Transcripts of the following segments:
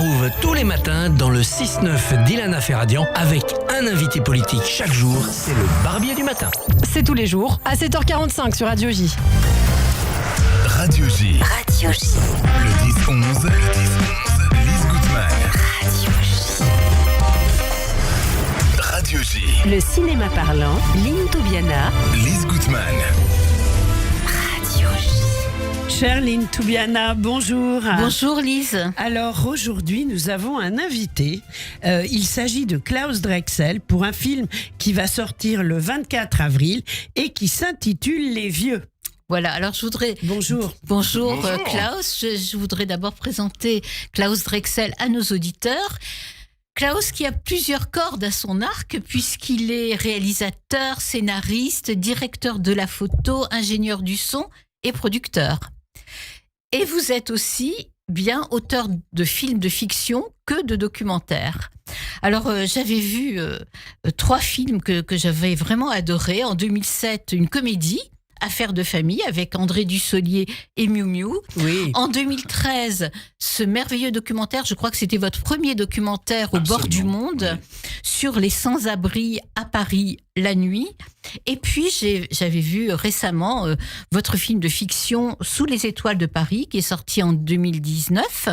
retrouve tous les matins dans le 6-9 d'Ilan Ferradian avec un invité politique chaque jour. C'est le Barbier du matin. C'est tous les jours à 7h45 sur Radio J. Radio J. Radio J. Le 10-11. Lise Gutmann. Radio J. Radio J. Le cinéma parlant, Lynn Toubiana. Lise Gutmann. Radio J. Chère Lynn Toubiana, bonjour. Bonjour Lise. Alors aujourd'hui, nous avons un invité. Il s'agit de Klaus Drexel pour un film qui va sortir le 24 avril et qui s'intitule Les Vieux. Voilà, alors je voudrais... Bonjour. Bonjour. Klaus. Je voudrais d'abord présenter Klaus Drexel à nos auditeurs. Klaus qui a plusieurs cordes à son arc puisqu'il est réalisateur, scénariste, directeur de la photo, ingénieur du son et producteur. Et vous êtes aussi bien auteur de films de fiction que de documentaires. Alors, j'avais vu 3 films que j'avais vraiment adorés. En 2007, une comédie, Affaires de famille, avec André Dussolier et Miu Miu. Oui. En 2013, ce merveilleux documentaire, je crois que c'était votre premier documentaire au bord du monde, sur les sans-abri à Paris la nuit. Et puis, j'avais vu récemment votre film de fiction Sous les étoiles de Paris, qui est sorti en 2019,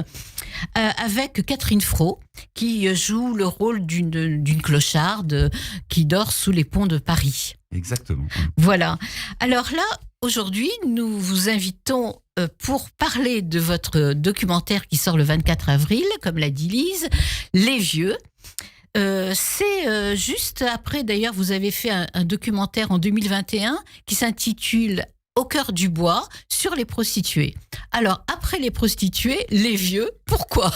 avec Catherine Fro, qui joue le rôle d'une clocharde qui dort sous les ponts de Paris. Exactement. Voilà. Alors là, aujourd'hui, nous vous invitons pour parler de votre documentaire qui sort le 24 avril, comme l'a dit Lise, Les Vieux. C'est juste après, d'ailleurs, vous avez fait un documentaire en 2021 qui s'intitule Au cœur du bois sur les prostituées. Alors, après les prostituées, les vieux, pourquoi ?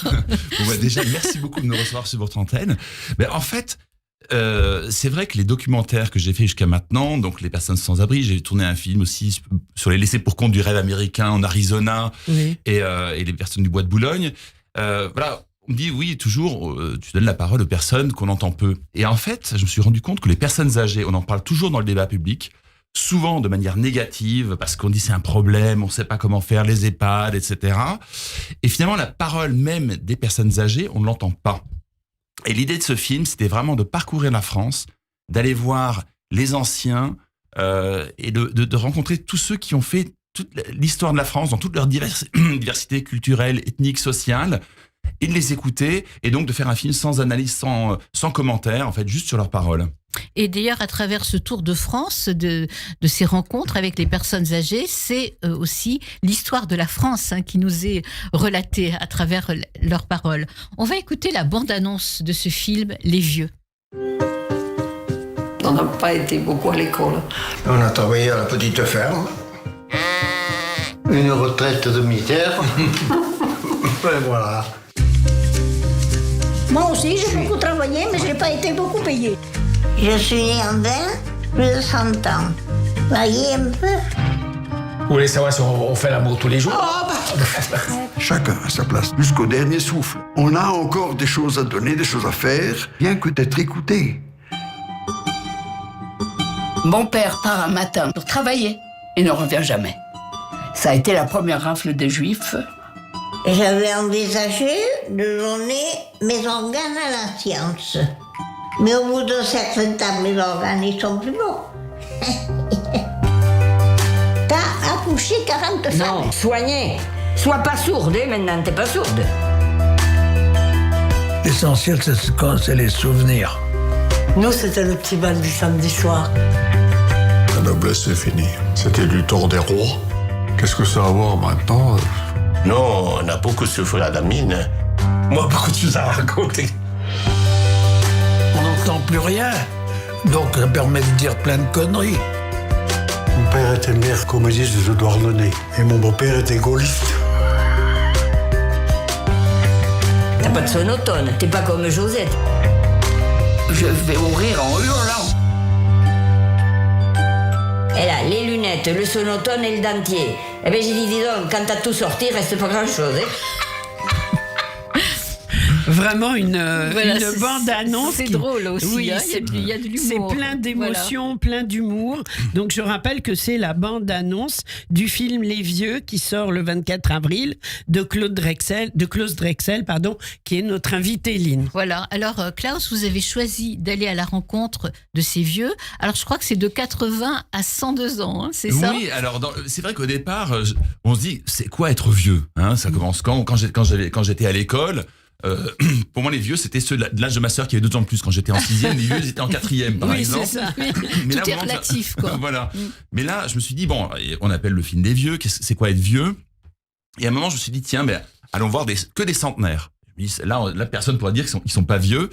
Déjà, merci beaucoup de me recevoir sur votre antenne. Mais en fait, c'est vrai que les documentaires que j'ai fait jusqu'à maintenant, donc les personnes sans abri, j'ai tourné un film aussi sur les laissés pour compte du rêve américain en Arizona, Oui. et les personnes du bois de Boulogne. Voilà, on me dit oui, toujours, tu donnes la parole aux personnes qu'on entend peu. Et en fait, je me suis rendu compte que les personnes âgées, on en parle toujours dans le débat public, souvent de manière négative, parce qu'on dit c'est un problème, on ne sait pas comment faire, les EHPAD, etc. Et finalement, la parole même des personnes âgées, on ne l'entend pas. Et l'idée de ce film, c'était vraiment de parcourir la France, d'aller voir les anciens et de rencontrer tous ceux qui ont fait toute l'histoire de la France dans toute leur diversité culturelle, ethnique, sociale, et de les écouter, et donc de faire un film sans analyse, sans commentaire, en fait, juste sur leurs paroles. Et d'ailleurs, à travers ce tour de France, de ces rencontres avec les personnes âgées, c'est aussi l'histoire de la France qui nous est relatée à travers leurs paroles. On va écouter la bande-annonce de ce film, Les Vieux. On n'a pas été beaucoup à l'école. On a travaillé à la petite ferme. Une retraite de militaire. Et voilà. Moi aussi, j'ai beaucoup travaillé, mais je n'ai pas été beaucoup payée. Je suis née en 20, plus de 100 ans. Voyez un peu. Vous voulez savoir si on fait l'amour tous les jours ? Chacun à sa place, jusqu'au dernier souffle. On a encore des choses à donner, des choses à faire, bien que d'être écouté. Mon père part un matin pour travailler et ne revient jamais. Ça a été la première rafle des Juifs. J'avais envisagé de donner mes organes à la science. Mais au bout d'un certain temps, mes organes, ils sont plus bons. T'as accouché 40 femmes. Non, soigné. Sois pas sourde, maintenant t'es pas sourde. L'essentiel, c'est les souvenirs. Nous, c'était le petit bal du samedi soir. La noblesse, c'est fini. C'était du temps des rois. Qu'est-ce que ça a à voir maintenant ? Non, on a beaucoup souffert à la mine. Moi, beaucoup de choses à raconter. On n'entend plus rien, donc ça permet de dire plein de conneries. Mon père était maire communiste de Douarnenez et mon beau-père était gaulliste. T'as pas de sonotone, t'es pas comme Josette. Je vais mourir en hurlant. Elle a les lunettes, le sonotone et le dentier. Eh bien, j'ai dit, dis donc, quand t'as tout sorti, reste pas grand-chose. Vraiment une Voilà, bande-annonce. C'est qui- drôle aussi, Oui, hein, il y a de l'humour. c'est plein d'émotions, plein d'humour. Donc je rappelle que c'est la bande-annonce du film Les Vieux qui sort le 24 avril de Klaus Drexel, qui est notre invité Lynn. Voilà. Alors, Klaus, vous avez choisi d'aller à la rencontre de ces vieux. Alors, je crois que c'est de 80 à 102 ans, hein, c'est ça? Oui, alors c'est vrai qu'au départ, on se dit, c'est quoi être vieux, hein? Ça commence quand j'étais à l'école. Pour moi, les vieux, c'était ceux de l'âge de ma sœur qui avait 2 ans de plus. Quand j'étais en 6e, les vieux, ils étaient en 4e, par exemple. C'est ça. Mais Tout là, est vraiment, relatif, quoi. Voilà. Mais là, je me suis dit, bon, on appelle le film des vieux, c'est quoi être vieux? Et à un moment, je me suis dit, tiens, mais allons voir que des centenaires. Je me dis, là, personne pourra dire qu'ils sont pas vieux.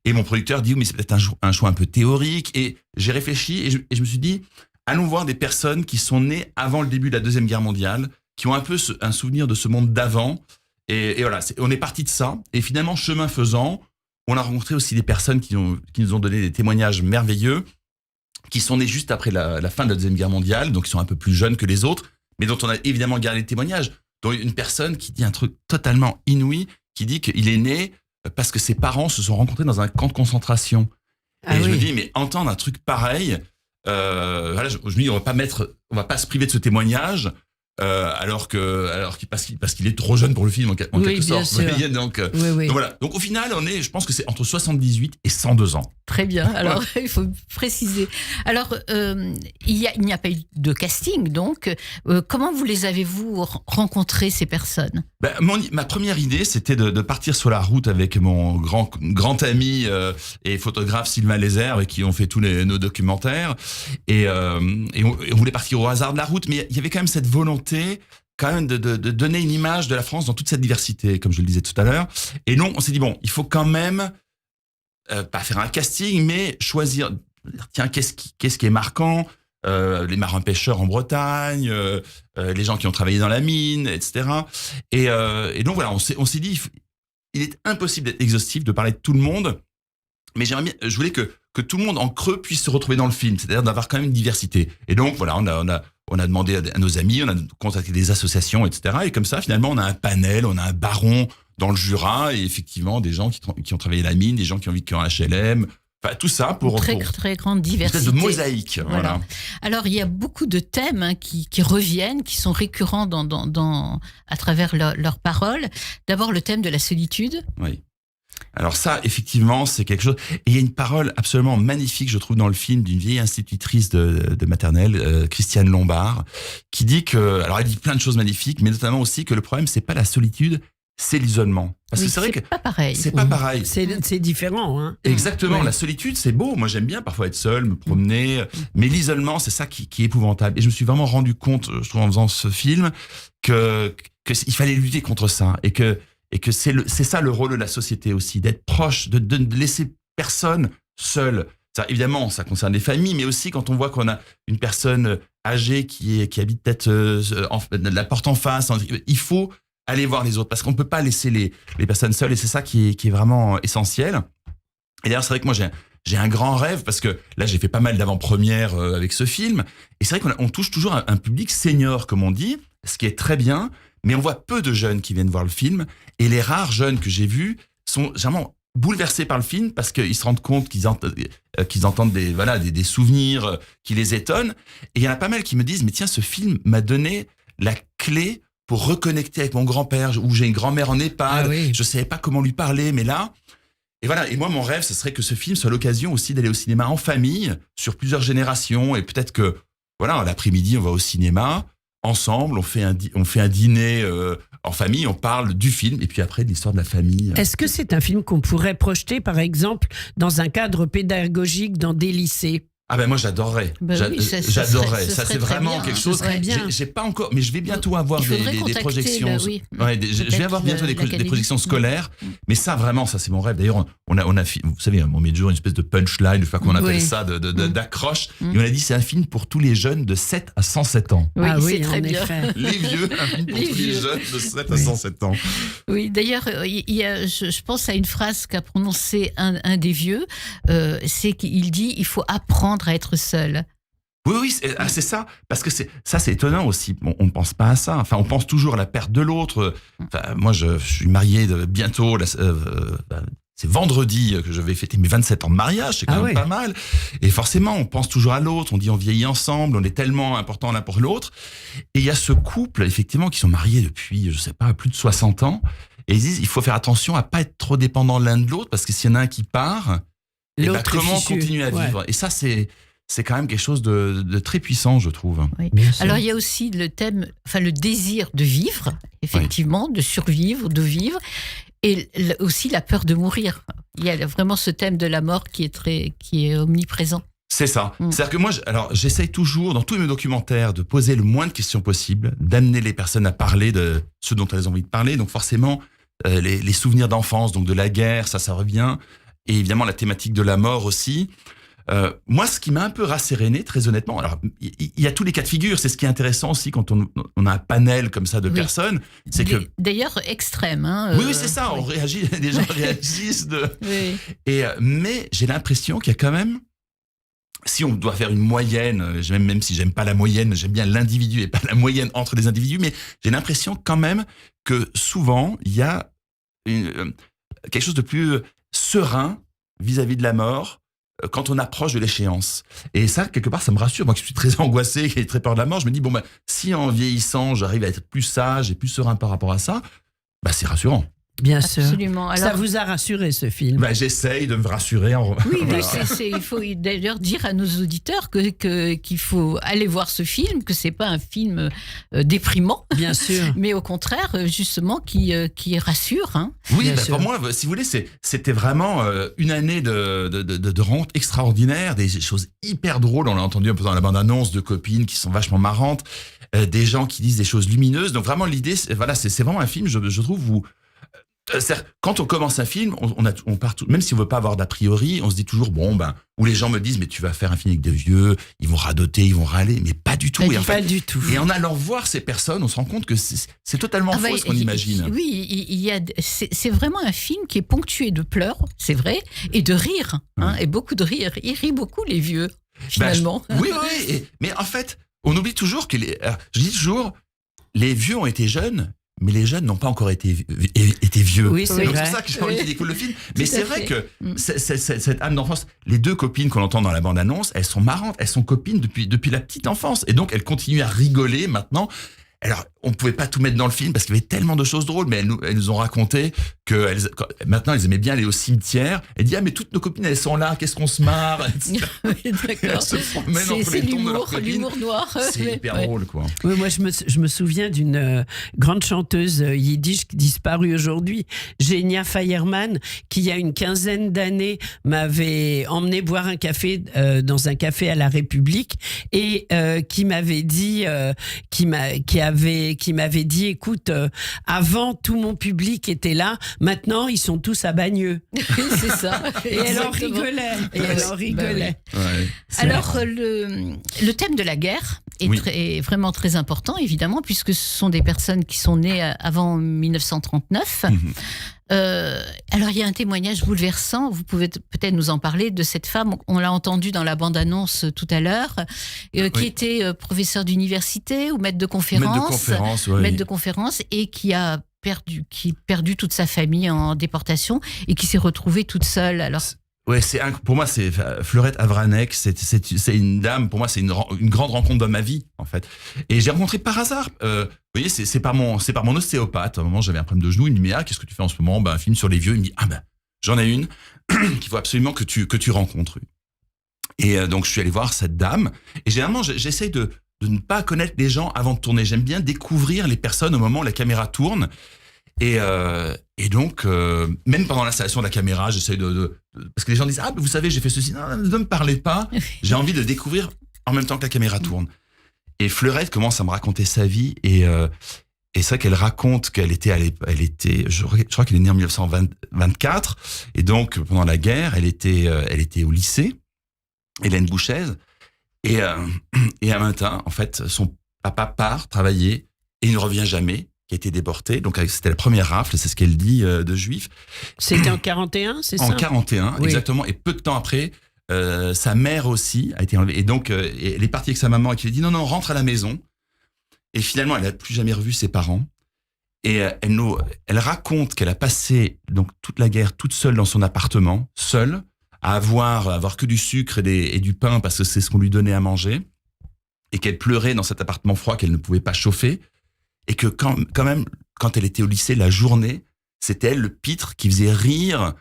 Et mon producteur dit, oui, mais c'est peut-être un choix un peu théorique. Et j'ai réfléchi et je me suis dit, allons voir des personnes qui sont nées avant le début de la Deuxième Guerre mondiale, qui ont un peu un souvenir de ce monde d'avant. Et voilà, on est parti de ça. Et finalement, chemin faisant, on a rencontré aussi des personnes qui nous ont donné des témoignages merveilleux, qui sont nés juste après la fin de la Deuxième Guerre mondiale, donc qui sont un peu plus jeunes que les autres, mais dont on a évidemment gardé les témoignages. Dont une personne qui dit un truc totalement inouï, qui dit qu'il est né parce que ses parents se sont rencontrés dans un camp de concentration. Et je me dis, mais entendre un truc pareil, voilà, je me dis, on va pas se priver de ce témoignage. Parce qu'il est trop jeune pour le film en quelque sorte. Donc voilà. Donc au final, je pense que c'est entre 78 et 102 ans. Très bien. Alors il faut préciser. Alors il n'y a pas eu de casting, donc comment vous avez-vous rencontré ces personnes? Ma première idée, c'était de partir sur la route avec mon grand ami et photographe Sylvain Lézère, avec qui on fait tous nos documentaires. Et on voulait partir au hasard de la route, mais il y avait quand même cette volonté quand même de donner une image de la France dans toute cette diversité, comme je le disais tout à l'heure. Et non, on s'est dit, bon, il faut quand même pas faire un casting, mais choisir, tiens, qu'est-ce qui est marquant, les marins-pêcheurs en Bretagne, les gens qui ont travaillé dans la mine, etc. Et donc voilà, on s'est dit, il est impossible d'être exhaustif, de parler de tout le monde, mais je voulais que tout le monde en creux puisse se retrouver dans le film, c'est-à-dire d'avoir quand même une diversité. Et donc voilà, on a demandé à nos amis, on a contacté des associations, etc. Et comme ça, finalement, on a un panel, on a un baron dans le Jura, et effectivement, des gens qui ont travaillé la mine, des gens qui ont vécu en HLM, enfin, tout ça pour très grande diversité. Une espèce de mosaïque. Voilà. Alors, il y a beaucoup de thèmes qui reviennent, qui sont récurrents à travers leurs paroles. D'abord, le thème de la solitude. Oui. Alors ça, effectivement, c'est quelque chose. Et il y a une parole absolument magnifique, je trouve, dans le film, d'une vieille institutrice de maternelle, Christiane Lombard, qui dit alors elle dit plein de choses magnifiques, mais notamment aussi que le problème, c'est pas la solitude, c'est l'isolement. Parce que c'est vrai que pas pareil. C'est pas pareil. C'est différent, hein. Exactement. Oui. La solitude, c'est beau. Moi, j'aime bien parfois être seul, me promener. Mais l'isolement, c'est ça qui est épouvantable. Et je me suis vraiment rendu compte, je trouve, en faisant ce film, que il fallait lutter contre ça et que c'est ça le rôle de la société aussi, d'être proche, de laisser personne seul. Ça, évidemment, ça concerne les familles, mais aussi quand on voit qu'on a une personne âgée qui habite peut-être la porte en face, il faut aller voir les autres parce qu'on ne peut pas laisser les personnes seules et c'est ça qui est vraiment essentiel. Et d'ailleurs, c'est vrai que moi, j'ai un grand rêve parce que là, j'ai fait pas mal d'avant-premières avec ce film et c'est vrai qu'on touche toujours un public senior, comme on dit, ce qui est très bien. Mais on voit peu de jeunes qui viennent voir le film. Et les rares jeunes que j'ai vus sont vraiment bouleversés par le film parce qu'ils se rendent compte qu'ils entendent des souvenirs qui les étonnent. Et il y en a pas mal qui me disent, mais tiens, ce film m'a donné la clé pour reconnecter avec mon grand-père, ou j'ai une grand-mère en EHPAD. Ah oui. Je savais pas comment lui parler, mais là... Et voilà. Et moi, mon rêve, ce serait que ce film soit l'occasion aussi d'aller au cinéma en famille, sur plusieurs générations. Et peut-être que, voilà, l'après-midi, on va au cinéma... Ensemble, on fait un dîner en famille, on parle du film et puis après de l'histoire de la famille. Est-ce que c'est un film qu'on pourrait projeter, par exemple, dans un cadre pédagogique dans des lycées ? Ah ben moi j'adorerais, j'adorerais. Ça c'est vraiment bien, quelque chose. J'ai pas encore, mais je vais bientôt avoir des projections. Je vais avoir bientôt des projections scolaires. Mais ça vraiment, ça c'est mon rêve. D'ailleurs, on a, vous savez, on met toujours une espèce de punchline, je sais pas comment on appelle ça, d'accroche. Et on a dit c'est un film pour tous les jeunes de 7 à 107 ans. Oui, c'est très bien. Les vieux, un film pour tous les jeunes de 7 à 107 ans. Oui, d'ailleurs, je pense à une phrase qu'a prononcée un des vieux. C'est qu'il dit il faut apprendre à être seul. Oui, c'est ça. Parce que c'est étonnant aussi. On ne pense pas à ça. Enfin, on pense toujours à la perte de l'autre. Enfin, moi, je suis marié bientôt. C'est vendredi que je vais fêter mes 27 ans de mariage. C'est quand même pas mal. Et forcément, on pense toujours à l'autre. On dit on vieillit ensemble. On est tellement important l'un pour l'autre. Et il y a ce couple, effectivement, qui sont mariés depuis, je sais pas, plus de 60 ans. Et ils disent il faut faire attention à pas être trop dépendant l'un de l'autre. Parce que s'il y en a un qui part, comment continuer à vivre? Et ça, c'est quand même quelque chose de très puissant, je trouve. Oui. Alors, il y a aussi le thème, le désir de vivre, effectivement, de survivre, de vivre, et aussi la peur de mourir. Il y a vraiment ce thème de la mort qui est omniprésent. C'est ça. C'est-à-dire que moi, j'essaye toujours, dans tous mes documentaires, de poser le moins de questions possible, d'amener les personnes à parler de ce dont elles ont envie de parler. Donc, forcément, les souvenirs d'enfance, donc de la guerre, ça revient. Et évidemment, la thématique de la mort aussi. Moi, ce qui m'a un peu rasséréné, très honnêtement, alors il y a tous les cas de figure. C'est ce qui est intéressant aussi quand on a un panel comme ça de personnes. C'est que d'ailleurs extrême. Oui, c'est ça. On réagit, les gens réagissent mais j'ai l'impression qu'il y a quand même, si on doit faire une moyenne, même si j'aime pas la moyenne, j'aime bien l'individu et pas la moyenne entre les individus, mais j'ai l'impression quand même que souvent il y a quelque chose de plus serein vis-à-vis de la mort quand on approche de l'échéance. Et ça, quelque part, ça me rassure. Moi qui suis très angoissé, qui ai très peur de la mort, je me dis, si en vieillissant, j'arrive à être plus sage et plus serein par rapport à ça, c'est rassurant. Bien sûr. Absolument. Alors, ça vous a rassuré, ce film? J'essaye de me rassurer. Oui, il faut d'ailleurs dire à nos auditeurs qu'il faut aller voir ce film, que c'est pas un film déprimant. Bien sûr. Mais au contraire, justement, qui rassure. Hein. Oui, pour moi, si vous voulez, c'était vraiment une année de rencontres extraordinaires, des choses hyper drôles. On l'a entendu un peu dans la bande-annonce, de copines qui sont vachement marrantes, des gens qui disent des choses lumineuses. Donc vraiment, l'idée, c'est vraiment un film, je trouve, où quand on commence un film, on part même si on veut pas avoir d'a priori, on se dit toujours où les gens me disent mais tu vas faire un film avec des vieux, ils vont radoter, ils vont râler, mais pas du tout. Du tout. Et en allant voir ces personnes, on se rend compte que c'est totalement faux ce qu'on imagine. Oui, c'est vraiment un film qui est ponctué de pleurs, c'est vrai, et de rire, et beaucoup de rire. Ils rient beaucoup les vieux, finalement. Oui, mais en fait, on oublie toujours que je dis toujours, les vieux ont été jeunes. Mais les jeunes n'ont pas encore été vieux. Oui, c'est pour ça que j'ai envie de découvrir le film. Mais c'est vrai que cette âme d'enfance, les deux copines qu'on entend dans la bande-annonce, elles sont marrantes, elles sont copines depuis la petite enfance. Et donc, elles continuent à rigoler maintenant. Alors, on ne pouvait pas tout mettre dans le film parce qu'il y avait tellement de choses drôles, mais elles nous ont raconté que maintenant, elles aimaient bien aller au cimetière. Elles disaient, mais toutes nos copines, elles sont là, qu'est-ce qu'on se marre? Oui, d'accord. C'est l'humour noir. C'est hyper drôle, quoi. Oui, moi, je me souviens d'une grande chanteuse yiddish disparue aujourd'hui, Genia Feierman, qui, il y a une quinzaine d'années, m'avait emmené boire un café dans un café à la République et qui m'avait dit, qui m'avait dit, écoute, avant tout mon public était là, maintenant ils sont tous à Bagneux. Oui, c'est ça. Et elle en rigolait. Alors le thème de la guerre est vraiment très important, évidemment, puisque ce sont des personnes qui sont nées avant 1939. Alors il y a un témoignage bouleversant, vous pouvez peut-être nous en parler, de cette femme, on l'a entendu dans la bande-annonce tout à l'heure, qui était professeur d'université ou maître de conférence, et qui a perdu toute sa famille en déportation et qui s'est retrouvée toute seule. Alors pour moi, c'est Fleurette Avranek, c'est une dame, pour moi, c'est une grande rencontre de ma vie, en fait. Et j'ai rencontré par hasard, vous voyez, c'est par mon ostéopathe. À un moment, j'avais un problème de genou, il me dit, qu'est-ce que tu fais en ce moment? Un film sur les vieux. Il me dit, j'en ai une qu'il faut absolument que tu rencontres. Et donc, je suis allé voir cette dame. Et généralement, j'essaye de ne pas connaître les gens avant de tourner. J'aime bien découvrir les personnes au moment où la caméra tourne. Et donc, même pendant l'installation de la caméra, j'essaie parce que les gens disent, vous savez, j'ai fait ceci. Non, ne me parlez pas. J'ai envie de découvrir en même temps que la caméra tourne. Et Fleurette commence à me raconter sa vie. Et c'est vrai qu'elle raconte qu'elle était, je crois qu'elle est née en 1924. Et donc, pendant la guerre, elle était au lycée, Hélène Bouchez. Et un matin, en fait, son papa part travailler et il ne revient jamais. Qui a été déporté. Donc, c'était la première rafle, c'est ce qu'elle dit, de juifs. C'était en 41, c'est ça? En 41, exactement. Et peu de temps après, Sa mère aussi a été enlevée. Et donc, elle est partie avec sa maman et qui lui dit non, rentre à la maison. Et finalement, elle n'a plus jamais revu ses parents. Et elle raconte qu'elle a passé donc toute la guerre toute seule dans son appartement, seule, à avoir que du sucre et du pain parce que c'est ce qu'on lui donnait à manger. Et qu'elle pleurait dans cet appartement froid qu'elle ne pouvait pas chauffer. Et que quand même, quand elle était au lycée, la journée, c'était elle, le pitre, qui faisait rire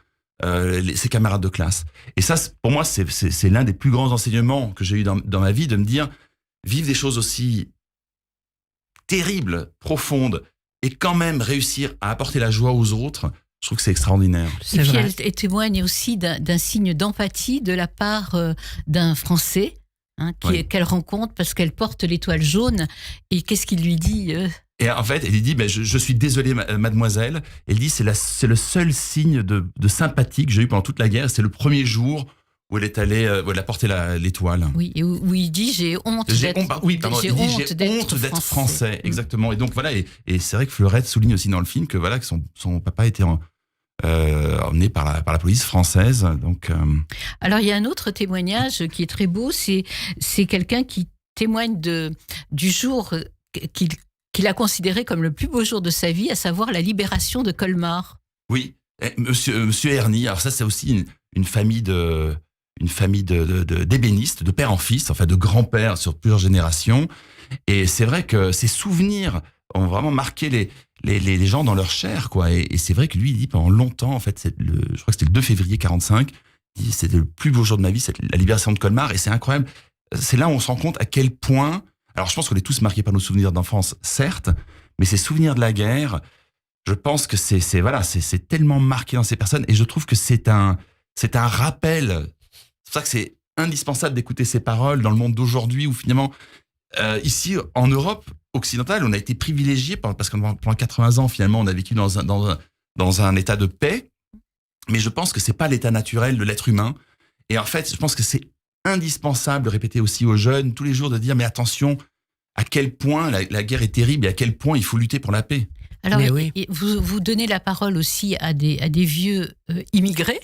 ses camarades de classe. Et ça, pour moi, c'est l'un des plus grands enseignements que j'ai eu dans ma vie, de me dire, vivre des choses aussi terribles, profondes, et quand même réussir à apporter la joie aux autres, je trouve que c'est extraordinaire. Et puis elle témoigne aussi d'un signe d'empathie de la part d'un Français qu'elle rencontre parce qu'elle porte l'étoile jaune. Et qu'est-ce qu'il lui dit Et en fait, elle lui dit je suis désolée, mademoiselle. Elle dit c'est le seul signe de sympathie que j'ai eu pendant toute la guerre. C'est le premier jour où elle est allée, où elle a porté l'étoile. Oui, et où il dit j'ai honte d'être français. Exactement. Et donc voilà, et c'est vrai que Fleurette souligne aussi dans le film que voilà que son papa était emmené par la police française. Donc alors il y a un autre témoignage qui est très beau, c'est quelqu'un qui témoigne du jour qu'il a considéré comme le plus beau jour de sa vie, à savoir la libération de Colmar. Oui, Monsieur Ernie. Alors ça, c'est aussi une famille d'ébénistes, de père en fils, enfin de grand-père sur plusieurs générations. Et c'est vrai que ces souvenirs ont vraiment marqué les gens dans leur chair, quoi. Et c'est vrai que lui, il dit pendant longtemps, en fait, je crois que c'était le 2 février 45, il dit c'était le plus beau jour de ma vie, c'est la libération de Colmar. Et c'est incroyable. C'est là où on se rend compte à quel point. Alors, je pense qu'on est tous marqués par nos souvenirs d'enfance, certes, mais ces souvenirs de la guerre, je pense que c'est tellement marqué dans ces personnes. Et je trouve que c'est un rappel. C'est pour ça que c'est indispensable d'écouter ces paroles dans le monde d'aujourd'hui où finalement, ici en Europe occidentale, on a été privilégiés parce que pendant 80 ans, finalement, on a vécu dans un état de paix. Mais je pense que c'est pas l'état naturel de l'être humain. Et en fait, je pense que c'est indispensable de répéter aussi aux jeunes tous les jours de dire mais attention à quel point la guerre est terrible et à quel point il faut lutter pour la paix. Alors, vous donnez la parole aussi à des vieux immigrés,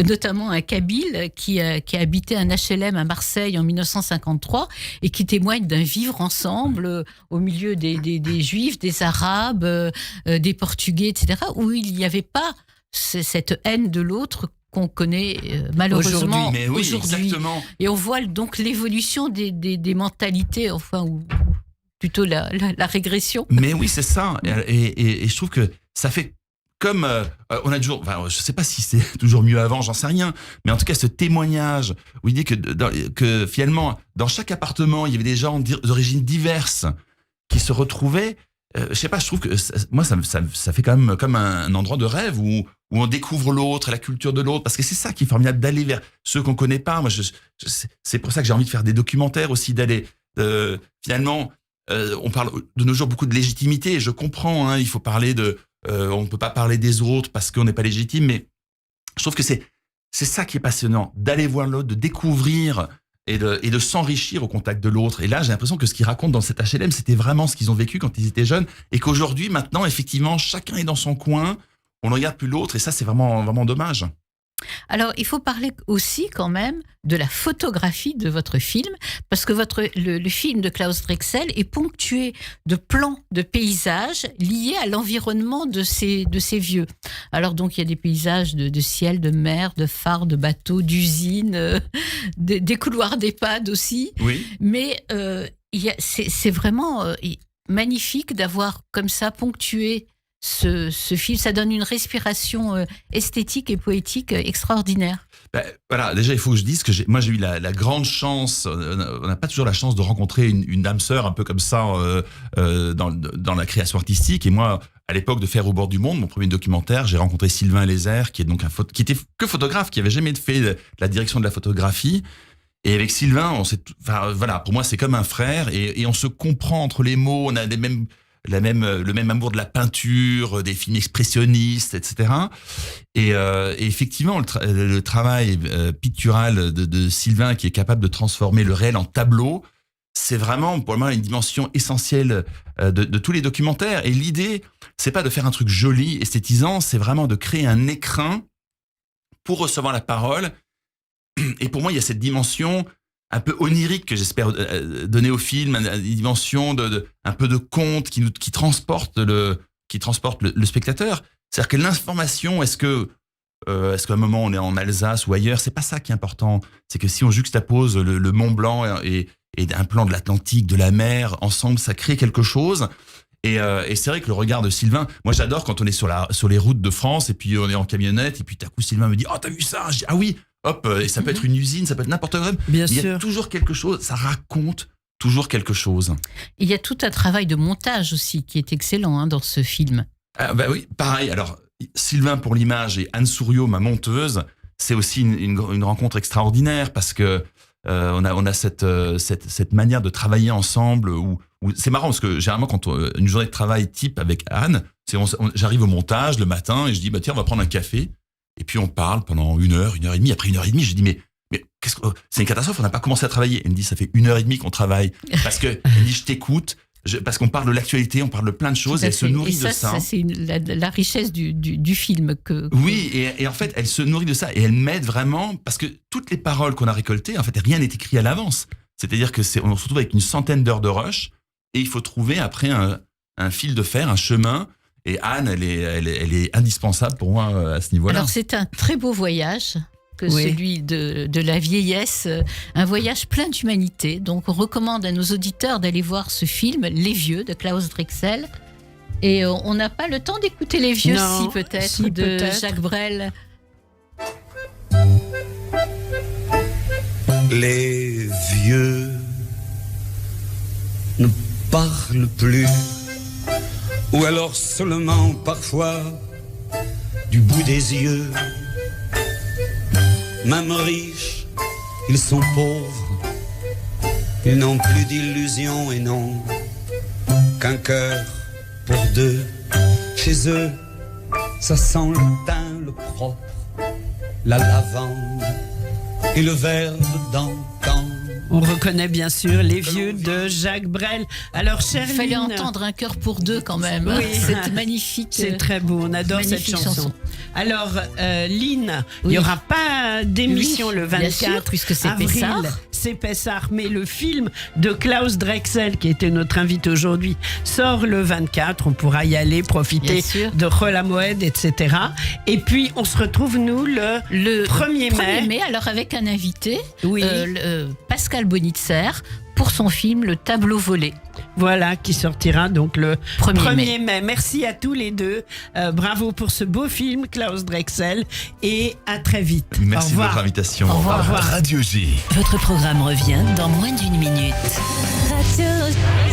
notamment un Kabyle qui a habité un HLM à Marseille en 1953 et qui témoigne d'un vivre ensemble au milieu des Juifs, des Arabes, des Portugais, etc., où il n'y avait pas cette haine de l'autre qu'on connaît malheureusement aujourd'hui. Exactement. Et on voit donc l'évolution des mentalités, enfin, ou plutôt la régression. Mais oui, c'est ça. Et je trouve que ça fait comme on a toujours, enfin, je sais pas si c'est toujours mieux avant, j'en sais rien, mais en tout cas ce témoignage où il dit que finalement dans chaque appartement il y avait des gens d'origines diverses qui se retrouvaient. Je sais pas, je trouve que moi ça fait quand même comme un endroit de rêve où on découvre l'autre, la culture de l'autre, parce que c'est ça qui est formidable, d'aller vers ceux qu'on connaît pas. Moi, c'est pour ça que j'ai envie de faire des documentaires aussi, d'aller finalement. On parle de nos jours beaucoup de légitimité. Et je comprends, il faut parler on ne peut pas parler des autres parce qu'on n'est pas légitime, mais je trouve que c'est ça qui est passionnant, d'aller voir l'autre, de découvrir et de s'enrichir au contact de l'autre. Et là, j'ai l'impression que ce qu'ils racontent dans cet HLM, c'était vraiment ce qu'ils ont vécu quand ils étaient jeunes, et qu'aujourd'hui, maintenant, effectivement, chacun est dans son coin, on ne regarde plus l'autre, et ça, c'est vraiment, vraiment dommage. Alors, il faut parler aussi quand même de la photographie de votre film, parce que le film de Klaus Drexel est ponctué de plans de paysages liés à l'environnement de ces vieux. Alors donc, il y a des paysages de ciel, de mer, de phares, de bateaux, d'usines, des couloirs d'EHPAD aussi. Oui. Mais c'est vraiment magnifique d'avoir comme ça ponctué ce film. Ça donne une respiration esthétique et poétique extraordinaire. Voilà, déjà il faut que je dise que moi j'ai eu la grande chance, on n'a pas toujours la chance de rencontrer une âme sœur un peu comme ça dans la création artistique. Et moi, à l'époque de Faire au bord du monde, mon premier documentaire, j'ai rencontré Sylvain Lézère, qui est donc qui était que photographe, qui avait jamais fait la direction de la photographie. Et avec Sylvain, voilà, pour moi c'est comme un frère, et on se comprend entre les mots, on a le même amour de la peinture, des films expressionnistes, etc. Et effectivement, le travail pictural de Sylvain, qui est capable de transformer le réel en tableau, c'est vraiment pour moi une dimension essentielle de tous les documentaires. Et l'idée, c'est pas de faire un truc joli, esthétisant, c'est vraiment de créer un écrin pour recevoir la parole Et pour moi, il y a cette dimension un peu onirique que j'espère donner au film, une dimension un peu de conte qui transporte le spectateur. C'est-à-dire que l'information, est-ce qu'à un moment on est en Alsace ou ailleurs, c'est pas ça qui est important. C'est que si on juxtapose le Mont Blanc et un plan de l'Atlantique, de la mer, ensemble, ça crée quelque chose. Et c'est vrai que le regard de Sylvain, moi j'adore quand on est sur les routes de France et puis on est en camionnette et puis tout à coup Sylvain me dit « Oh, t'as vu ça ?» Je dis « Ah oui !» Hop, et ça peut être une usine, ça peut être n'importe quoi. Bien sûr. Il y a sûr. toujours quelque chose, ça raconte toujours quelque chose. Il y a tout un travail de montage aussi qui est excellent dans ce film. Ah, bah oui, pareil. Alors, Sylvain pour l'image et Anne Souriau, ma monteuse, c'est aussi une rencontre extraordinaire parce que on a cette manière de travailler ensemble où c'est marrant parce que généralement quand une journée de travail type avec Anne, j'arrive au montage le matin et je dis bah tiens on va prendre un café et puis on parle pendant 1 heure, 1 heure et demie. Après 1 heure et demie, je dis mais c'est une catastrophe, on n'a pas commencé à travailler. Elle me dit ça fait 1 heure et demie qu'on travaille parce que elle me dit je t'écoute. Parce qu'on parle de l'actualité, on parle de plein de choses et elle se nourrit de ça. Ça c'est la richesse du film. Oui, et en fait, elle se nourrit de ça et elle m'aide vraiment parce que toutes les paroles qu'on a récoltées, en fait, rien n'est écrit à l'avance. C'est-à-dire que on se retrouve avec une centaine d'heures de rush et il faut trouver après un fil de fer, un chemin. Et Anne, elle est indispensable pour moi à ce niveau-là. Alors c'est un très beau voyage. Celui de la vieillesse, un voyage plein d'humanité. Donc on recommande à nos auditeurs d'aller voir ce film, Les Vieux, de Klaus Drexel. Et on n'a pas le temps d'écouter Les Vieux, peut-être, Jacques Brel. Les vieux ne parlent plus, ou alors seulement parfois du bout des yeux. Même riches, ils sont pauvres, ils n'ont plus d'illusions et n'ont qu'un cœur pour deux. Chez eux, ça sent le thym, le propre, la lavande et le verbe d'antan. On reconnaît bien sûr Les Vieux de Jacques Brel. Alors, chère Il fallait Lynn, entendre Un cœur pour deux quand même. Oui. C'est magnifique. C'est très beau, on adore cette chanson. Alors, Lynn, il n'y aura pas d'émission le 24 puisque c'est avril. Pessard. C'est Pessard, mais le film de Klaus Drexel, qui était notre invité aujourd'hui, sort le 24. On pourra y aller, profiter de Rola Moed, etc. Et puis, on se retrouve, nous, le 1er mai. Alors, avec un invité, oui. Pascal Bonitzer, pour son film Le Tableau volé. Voilà, qui sortira donc le 1er mai. Merci à tous les deux. Bravo pour ce beau film, Klaus Drexel. Et à très vite. Merci de votre invitation. Au revoir. Radio J. Votre programme revient dans moins d'1 minute.